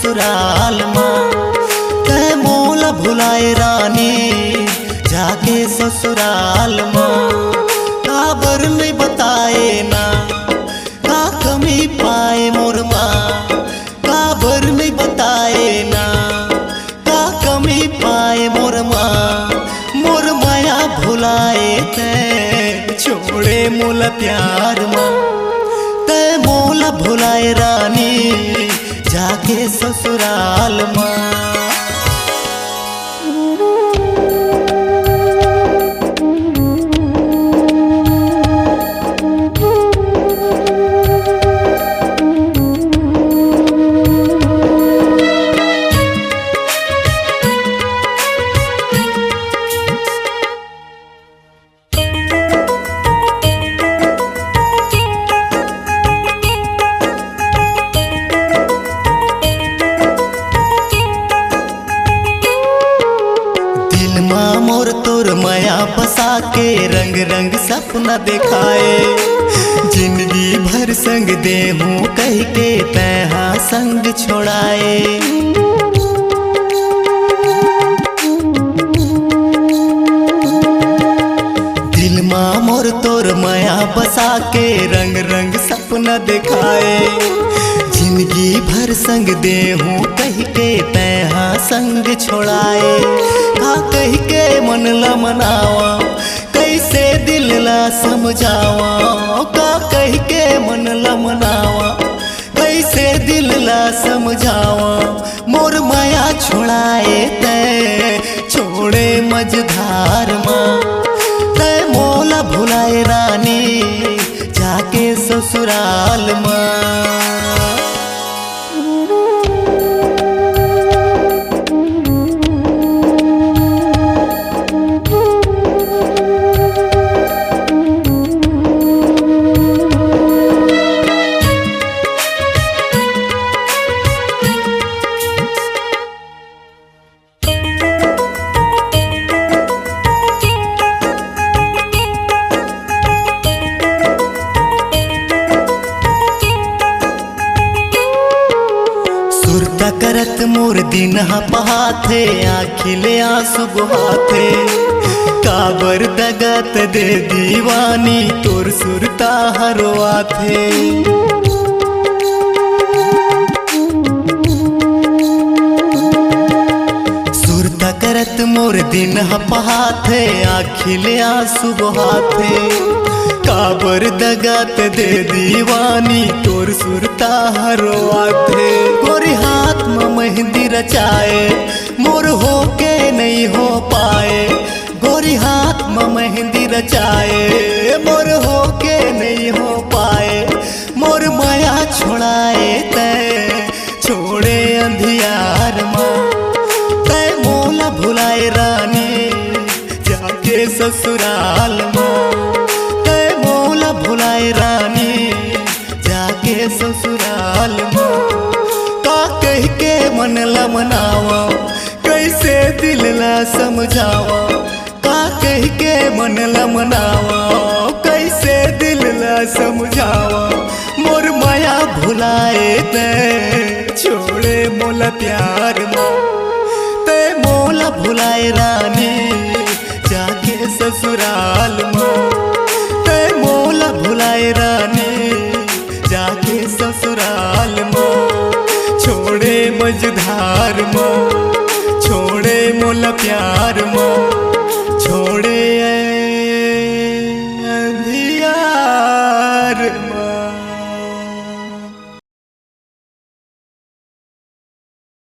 ससुराल माँ। ते मोला भुलाए रानी जाके ससुराल माँ। काबर नहीं बताए ना का कमी पाए मोर माँ। काबर नहीं बताए ना का कमी पाए मोर माँ। मोर माया भुलाए ते छोड़े मोला प्यार माँ। ते मोला भुलाए रानी जाके ससुराल माँ। मोर तोर माया बसा के रंग रंग सपना दिखाए। जिंदगी भर संग देहूं कह के तैहा संग छोड़ाए। दिल माँ मोर तोर माया बसा के रंग रंग सपना दिखाए। जिंदगी भर संग देहूं कह के तैहा संग छोड़ाए। का कह के मन ला मनावा कैसे दिल ला समझावा। का कह के मन ला मनावा कैसे दिल ला समझावा। मोर माया छोड़ाए ते छोड़े मझधार माँ। ते मोला भुलाए रानी जाके ससुराल माँ। सुरता करत मोर दिन पहाथे आखिले आंसू बहाथे। काबर दगत दे दीवानी तोर सुरता हरवाथे। सुरता करत मोर दिन पहाथे आखिले आंसू बहाथे। काबर दगत दे दीवानी तोर सुरता हरवाथे। गोरी हाथ में मेहंदी रचाए मोर हो के नहीं हो पाए। गोरी हाथ में मेहंदी रचाए मोर हो के नहीं हो पाए। मोर माया छोड़ाए ते छोड़े अंधियार माँ। ते मोला भुलाए रानी जाके ससुराल माँ। भुलाए रानी जाके ससुराल माँ। का कह के मन ला मनावा कैसे दिल ला समझावा। का कह के मन ला मनावा कैसे दिल ला समझावा। मोर माया भुलाए ते छोड़े मोला प्यार माँ। ते मोला भुलाए रानी जाके ससुराल माँ। भुलाए रानी जाके ससुराल माँ। छोड़े मझधार माँ छोड़े मोला प्यार माँ। छोड़े